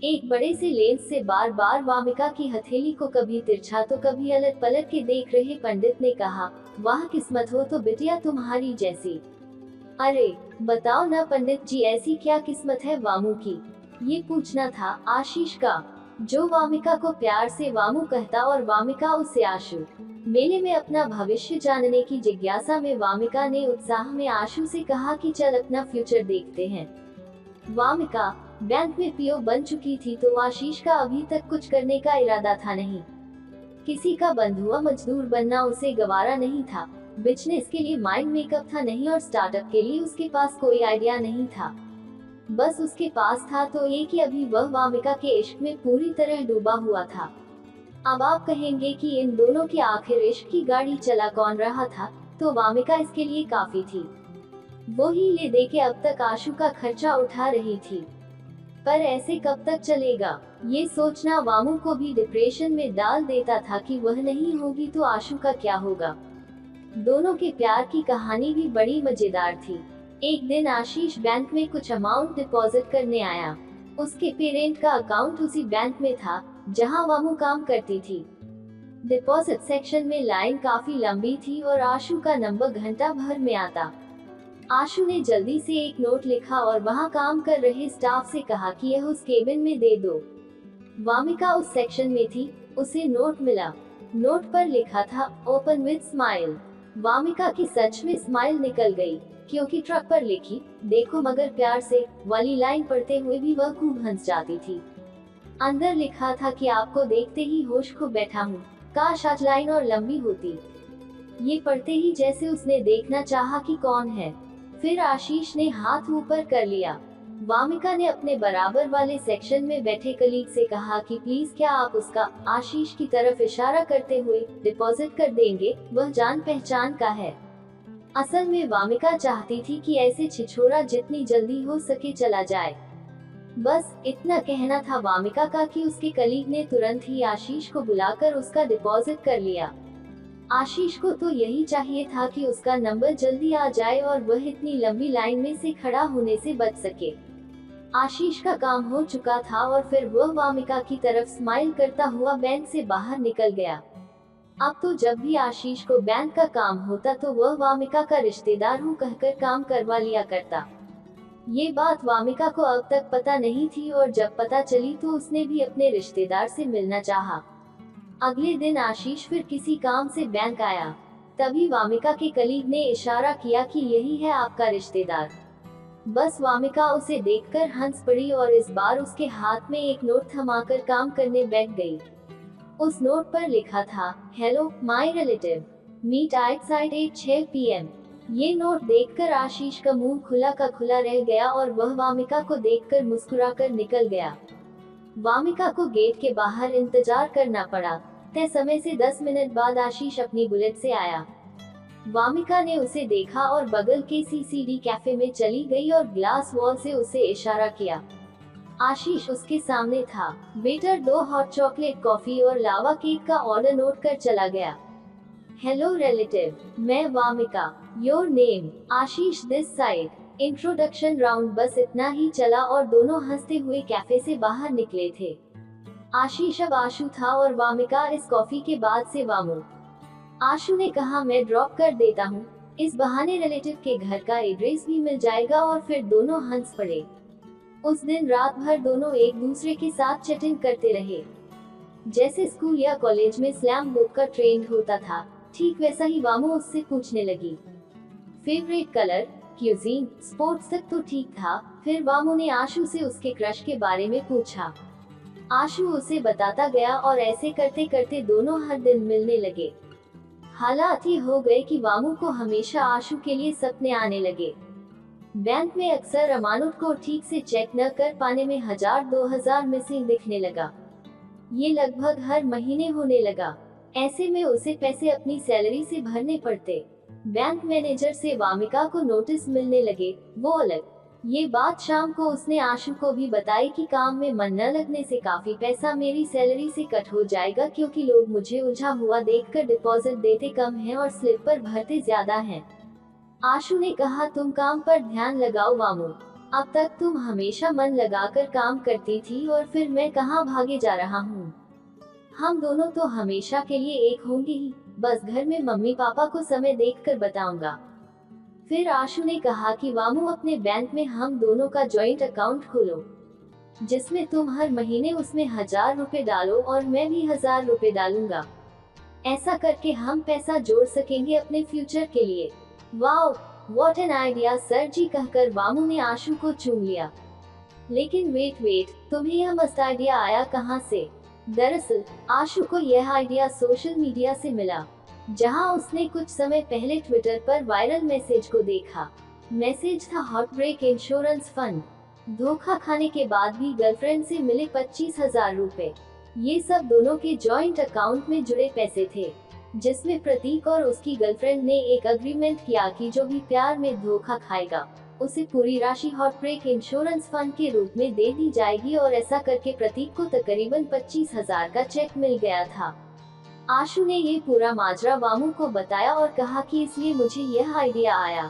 एक बड़े से लेंस से बार बार वामिका की हथेली को कभी तिरछा तो कभी अलट पलट के देख रहे पंडित ने कहा, वाह किस्मत हो तो बिटिया तुम्हारी जैसी। अरे बताओ ना पंडित जी, ऐसी क्या किस्मत है वामू की? ये पूछना था आशीष का, जो वामिका को प्यार से वामू कहता और वामिका उससे आशु। मेले में अपना भविष्य जानने की जिज्ञासा में वामिका ने उत्साह में आशु से कहा कि चल अपना फ्यूचर देखते हैं। वामिका बैंक में पीओ बन चुकी थी तो आशीष का अभी तक कुछ करने का इरादा था नहीं। किसी का बंधुआ मजदूर बनना उसे गवारा नहीं था। बिजनेस के लिए माइंड मेकअप था नहीं और स्टार्टअप के लिए उसके पास कोई आइडिया नहीं था। बस उसके पास था तो ये कि अभी वह वामिका के इश्क में पूरी तरह डूबा हुआ था। अब आप कहेंगे कि इन दोनों के आखिर इश्क की गाड़ी चला कौन रहा था, तो वामिका इसके लिए काफी थी। वो ही ले दे के अब तक आशु का खर्चा उठा रही थी। पर ऐसे कब तक चलेगा, ये सोचना वामू को भी डिप्रेशन में डाल देता था कि वह नहीं होगी तो आशु का क्या होगा। दोनों के प्यार की कहानी भी बड़ी मजेदार थी। एक दिन आशीष बैंक में कुछ अमाउंट डिपॉजिट करने आया। उसके पेरेंट का अकाउंट उसी बैंक में था जहां वामू काम करती थी। डिपॉजिट सेक्शन में लाइन काफी लंबी थी और आशु का नंबर घंटा भर में आता। आशु ने जल्दी से एक नोट लिखा और वहां काम कर रहे स्टाफ से कहा कि यह उस केबिन में दे दो। वामिका उस सेक्शन में थी, उसे नोट मिला। नोट पर लिखा था ओपन विद स्माइल। वामिका की सच में स्माइल निकल गई, क्योंकि ट्रक पर लिखी देखो मगर प्यार से वाली लाइन पढ़ते हुए भी वह खूब हंस जाती थी। अंदर लिखा था कि आपको देखते ही होश खो बैठा हूँ, काश आज लाइन और लंबी होती। ये पढ़ते ही जैसे उसने देखना चाहा कि कौन है। फिर आशीष ने हाथ ऊपर कर लिया। वामिका ने अपने बराबर वाले सेक्शन में बैठे कलीग से कहा कि प्लीज क्या आप उसका, आशीष की तरफ इशारा करते हुए, डिपॉजिट कर देंगे, वह जान पहचान का है। असल में वामिका चाहती थी कि ऐसे छिछोरा जितनी जल्दी हो सके चला जाए। बस इतना कहना था वामिका का कि उसके कलीग ने तुरंत ही आशीष को बुलाकर उसका डिपॉजिट कर लिया। आशीष को तो यही चाहिए था कि उसका नंबर जल्दी आ जाए और वह इतनी लंबी लाइन में से खड़ा होने से बच सके। आशीष का काम हो चुका था और फिर वह वामिका की तरफ स्माइल करता हुआ बैंक से बाहर निकल गया। अब तो जब भी आशीष को बैंक का काम होता तो वह वामिका का रिश्तेदार हूँ कहकर काम करवा लिया करता। ये बात वामिका को अब तक पता नहीं थी और जब पता चली तो उसने भी अपने रिश्तेदार से मिलना चाहा। अगले दिन आशीष फिर किसी काम से बैंक आया। तभी वामिका के कलीग ने इशारा किया कि यही है आपका रिश्तेदार। बस वामिका उसे देखकर हंस पड़ी और इस बार उसके हाथ में एक नोट थमाकर काम करने बैठ गई। उस नोट पर लिखा था hello my relative, meet outside at 6 PM। ये नोट देखकर आशीष का मुंह खुला का खुला रह गया और वह वामिका को देखकर मुस्कुराकर निकल गया। वामिका को गेट के बाहर इंतजार करना पड़ा। तय समय से 10 मिनट बाद आशीष अपनी बुलेट से आया। वामिका ने उसे देखा और बगल के CCD कैफे में चली गई और ग्लास वॉल से उसे इशारा किया। आशीष उसके सामने था। वेटर 2 हॉट चॉकलेट कॉफी और लावा केक का ऑर्डर नोट कर चला गया। हेलो रिलेटिव, मैं Wamiqa, your name, Ashish this side. Introduction round बस इतना ही चला और दोनों हंसते हुए कैफे से बाहर निकले थे। आशीष अब आशु था और वामिका इस कॉफी के बाद से वामू। आशु ने कहा मैं ड्रॉप कर देता हूँ, इस बहाने रिलेटिव के घर का एड्रेस भी मिल जाएगा और फिर दोनों हंस पड़े। उस दिन रात भर दोनों एक दूसरे के साथ चैटिंग करते रहे। जैसे स्कूल या कॉलेज में स्लैम बुक का ट्रेंड होता था, ठीक वैसा ही वामू उससे पूछने लगी। फेवरेट कलर, क्यूजीन, स्पोर्ट्स तक तो ठीक था। फिर वामू ने आशु से उसके क्रश के बारे में पूछा। आशु उसे बताता गया और ऐसे करते करते दोनों हर दिन मिलने लगे। हालात ये हो गए कि वामू को हमेशा आशु के लिए सपने आने लगे। बैंक में अक्सर अमानत को ठीक से चेक न कर पाने में 1000-2000 मिसिंग दिखने लगा। ये लगभग हर महीने होने लगा। ऐसे में उसे पैसे अपनी सैलरी से भरने पड़ते। बैंक मैनेजर से वामिका को नोटिस मिलने लगे, वो अलग। ये बात शाम को उसने आशु को भी बताई कि काम में मन न लगने से काफी पैसा मेरी सैलरी से कट हो जाएगा, क्योंकि लोग मुझे उलझा हुआ देखकर डिपॉजिट देते कम हैं और स्लिप पर भरते ज्यादा हैं। आशु ने कहा तुम काम पर ध्यान लगाओ वामू, अब तक तुम हमेशा मन लगाकर काम करती थी और फिर मैं कहाँ भागे जा रहा हूँ। हम दोनों तो हमेशा के लिए एक होंगे ही, बस घर में मम्मी पापा को समय देखकर बताऊंगा। फिर आशु ने कहा कि वामू अपने बैंक में हम दोनों का जॉइंट अकाउंट खोलो, जिसमें तुम हर महीने उसमें 1000 रुपए डालो और मैं भी 1000 रुपए डालूंगा। ऐसा करके हम पैसा जोड़ सकेंगे अपने फ्यूचर के लिए। Wow, what an idea sir ji, कहकर वामू ने आशु को चूम लिया। लेकिन वेट, तुम्हें यह मस्त आइडिया आया कहाँ से? दरअसल आशु को यह आइडिया सोशल मीडिया से मिला, जहां उसने कुछ समय पहले ट्विटर पर वायरल मैसेज को देखा। मैसेज था हार्ट ब्रेक इंश्योरेंस फंड। धोखा खाने के बाद भी गर्लफ्रेंड से मिले 25,000 रुपए। ये सब दोनों के जॉइंट अकाउंट में जुड़े पैसे थे, जिसमें प्रतीक और उसकी गर्लफ्रेंड ने एक अग्रीमेंट किया कि जो भी प्यार में धोखा खाएगा उसे पूरी राशि हार्ट ब्रेक इंश्योरेंस फंड के रूप में दे दी जाएगी। और ऐसा करके प्रतीक को तकरीबन 25,000 का चेक मिल गया था। आशु ने ये पूरा माजरा वामू को बताया और कहा कि इसलिए मुझे यह आइडिया आया।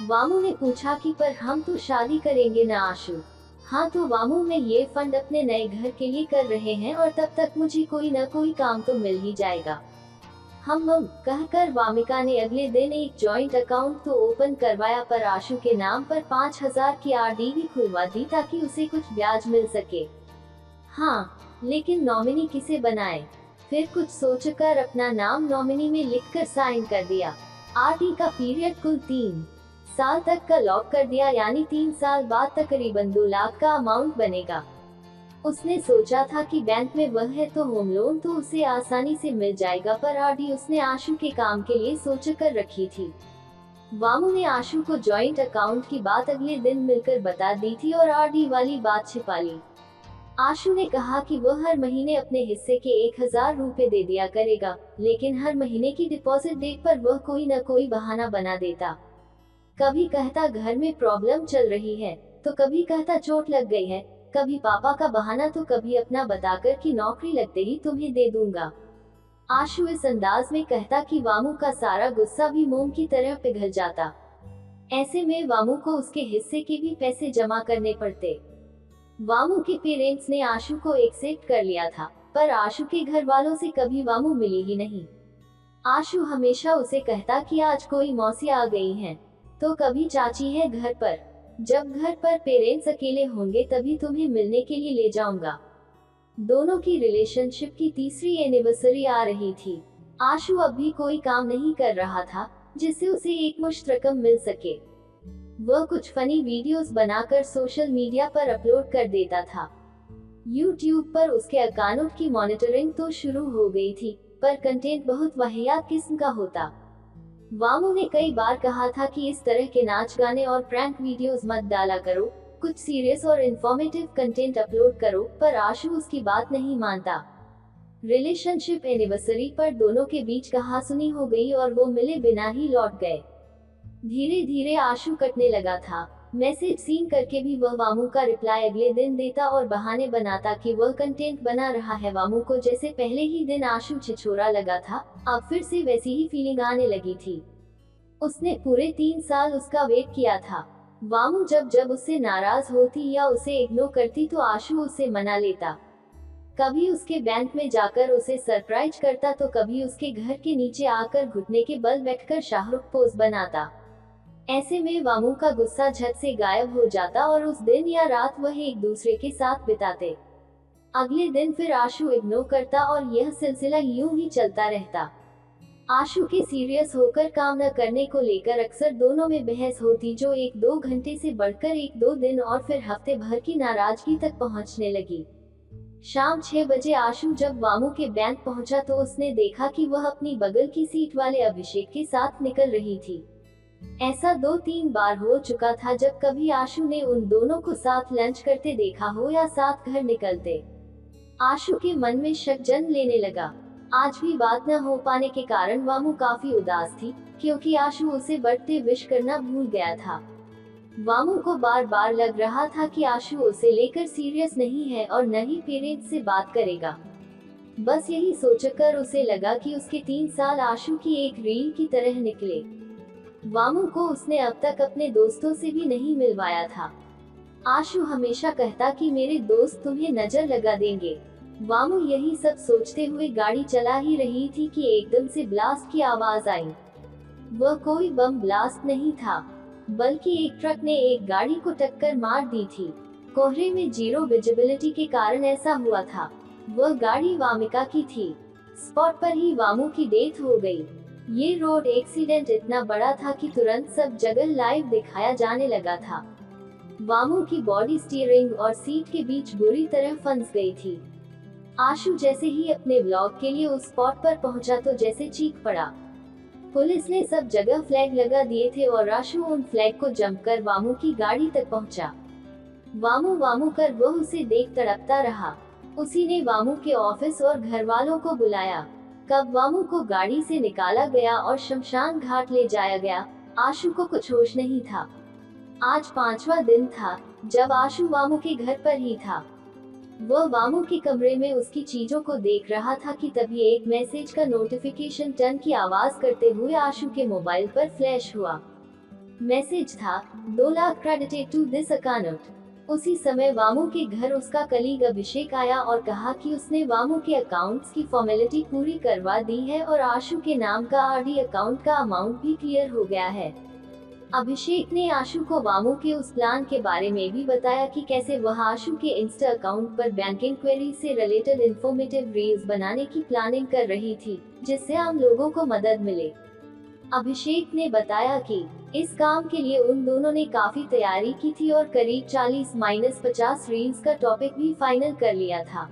वामू ने पूछा कि पर हम तो शादी करेंगे ना आशु? हाँ, तो वामू मैं ये फंड अपने नए घर के लिए कर रहे हैं और तब तक मुझे कोई न कोई काम तो मिल ही जाएगा। हम कहकर वामिका ने अगले दिन एक जॉइंट अकाउंट तो ओपन करवाया, पर आशु के नाम पर 5,000 की आरडी भी खुलवा दी ताकि उसे कुछ ब्याज मिल सके। हाँ, लेकिन नॉमिनी किसे बनाए? फिर कुछ सोचकर अपना नाम नॉमिनी में लिखकर साइन कर दिया। आरडी का पीरियड कुल 3 साल तक का लॉक कर दिया, यानी 3 साल बाद तकरीबन 2 लाख का अमाउंट बनेगा। उसने सोचा था कि बैंक में वह है तो होम लोन तो उसे आसानी से मिल जाएगा, पर आरडी उसने आशु के काम के लिए सोचकर रखी थी। वामू ने आशु को जॉइंट अकाउंट की बात अगले दिन मिलकर बता दी थी और आरडी वाली बात छिपा ली। आशु ने कहा कि वह हर महीने अपने हिस्से के 1000 रुपए दे दिया करेगा, लेकिन हर महीने की डिपॉजिट डेट पर वह कोई न कोई बहाना बना देता। कभी कहता घर में प्रॉब्लम चल रही है, तो कभी कहता चोट लग गई है, कभी पापा का बहाना, तो कभी अपना बताकर कि नौकरी लगते ही तुम्हें दे दूंगा। आशु इस अंदाज में कहता कि वामू का सारा गुस्सा भी मोम की तरह पिघल जाता। ऐसे में वामू को उसके हिस्से के भी पैसे जमा करने पड़ते। वामू के पेरेंट्स ने आशु को एक्सेप्ट कर लिया था, पर आशु के घर वालों से कभी वामू मिली ही नहीं। आशु हमेशा उसे कहता कि आज कोई मौसी आ गई हैं, तो कभी चाची है घर पर। जब घर पर पेरेंट्स अकेले होंगे तभी तुम्हें मिलने के लिए ले जाऊंगा। दोनों की रिलेशनशिप की 3री एनिवर्सरी आ रही थी। आशु अब भी कोई काम नहीं कर रहा था जिससे उसे एक मुश्त रकम मिल सके। वह कुछ फनी वीडियोस बनाकर सोशल मीडिया पर अपलोड कर देता था। YouTube पर उसके अकाउंट की मॉनिटरिंग तो शुरू हो गई थी, पर कंटेंट बहुत वाहियात किस्म का होता। वामू ने कई बार कहा था कि इस तरह के नाच गाने और प्रैंक वीडियोस मत डाला करो, कुछ सीरियस और इंफॉर्मेटिव कंटेंट अपलोड करो, पर आशु उसकी बात नहीं मानता। रिलेशनशिप एनिवर्सरी पर दोनों के बीच कहासुनी हो गई और वो मिले बिना ही लौट गए। धीरे धीरे आशु कटने लगा था। मैसेज सीन करके भी वह वामू का रिप्लाई अगले दिन देता और बहाने बनाता कि वह कंटेंट बना रहा है। वामू को जैसे पहले ही दिन आशु छिछोरा लगा था, अब फिर से वैसी ही फीलिंग आने लगी थी। उसने पूरे 3 साल उसका वेट किया था। वामू जब जब उससे नाराज होती या उसे इग्नोर करती तो आशु उसे मना लेता। कभी उसके बैंक में जाकर उसे सरप्राइज करता, तो कभी उसके घर के नीचे आकर घुटने के बल बैठकर शाहरुख पोज बनाता। ऐसे में वामू का गुस्सा झट से गायब हो जाता और उस दिन या रात वह एक दूसरे के साथ बिताते। अगले दिन फिर आशु इग्नोर करता और यह सिलसिला यूं ही चलता रहता। आशु के सीरियस होकर काम न करने को लेकर अक्सर दोनों में बहस होती, जो 1-2 घंटे से बढ़कर 1-2 दिन और फिर हफ्ते भर की नाराजगी तक पहुंचने लगी। शाम 6 बजे आशु जब वामू के बैंक पहुंचा तो उसने देखा कि वह अपनी बगल की सीट वाले अभिषेक के साथ निकल रही थी। ऐसा 2-3 बार हो चुका था जब कभी आशु ने उन दोनों को साथ लंच करते देखा हो या साथ घर निकलते। आशु के मन में शक जन्म लेने लगा। आज भी बात न हो पाने के कारण वामू काफी उदास थी, क्योंकि आशु उसे बर्थडे विश करना भूल गया था। वामू को बार बार लग रहा था कि आशु उसे लेकर सीरियस नहीं है और न ही पेरेंट्स से बात करेगा। बस यही सोचकर उसे लगा कि उसके 3 साल आशु की एक रील की तरह निकले। वामू को उसने अब तक अपने दोस्तों से भी नहीं मिलवाया था। आशु हमेशा कहता कि मेरे दोस्त तुम्हें नजर लगा देंगे। वामू यही सब सोचते हुए गाड़ी चला ही रही थी कि एकदम से ब्लास्ट की आवाज आई। वह कोई बम ब्लास्ट नहीं था, बल्कि एक ट्रक ने एक गाड़ी को टक्कर मार दी थी। कोहरे में जीरो विजिबिलिटी के कारण ऐसा हुआ था। वह गाड़ी वामिका की थी। स्पॉट पर ही वामू की डेथ हो गई। ये रोड एक्सीडेंट इतना बड़ा था कि तुरंत सब जगह लाइव दिखाया जाने लगा था। वामू की बॉडी स्टीयरिंग और सीट के बीच बुरी तरह फंस गई थी। आशु जैसे ही अपने ब्लॉग के लिए उस स्पॉट पर पहुंचा तो जैसे चीख पड़ा। पुलिस ने सब जगह फ्लैग लगा दिए थे और आशु उन फ्लैग को जंप कर वामू की गाड़ी तक पहुंचा। वामू वामू कर वह उसे देख तड़पता रहा। उसी ने वामू के ऑफिस और घर वालों को बुलाया। कब वामू को गाड़ी से निकाला गया और शमशान घाट ले जाया गया, आशु को कुछ होश नहीं था। आज 5वां दिन था जब आशु वामू के घर पर ही था। वह वामू के कमरे में उसकी चीजों को देख रहा था कि तभी एक मैसेज का नोटिफिकेशन टन की आवाज करते हुए आशु के मोबाइल पर फ्लैश हुआ। मैसेज था, 2 lakh credited to this account. उसी समय वामू के घर उसका कलीग अभिषेक आया और कहा कि उसने वामू के अकाउंट्स की फॉर्मेलिटी पूरी करवा दी है और आशु के नाम का आरडी अकाउंट का अमाउंट भी क्लियर हो गया है। अभिषेक ने आशु को वामू के उस प्लान के बारे में भी बताया कि कैसे वह आशु के इंस्टा अकाउंट पर बैंकिंग क्वेरी से रिलेटेड इंफॉर्मेटिव रील्स बनाने की प्लानिंग कर रही थी, जिससे आम लोगों को मदद मिले। अभिषेक ने बताया कि इस काम के लिए उन दोनों ने काफी तैयारी की थी और करीब 40-50 रील्स का टॉपिक भी फाइनल कर लिया था।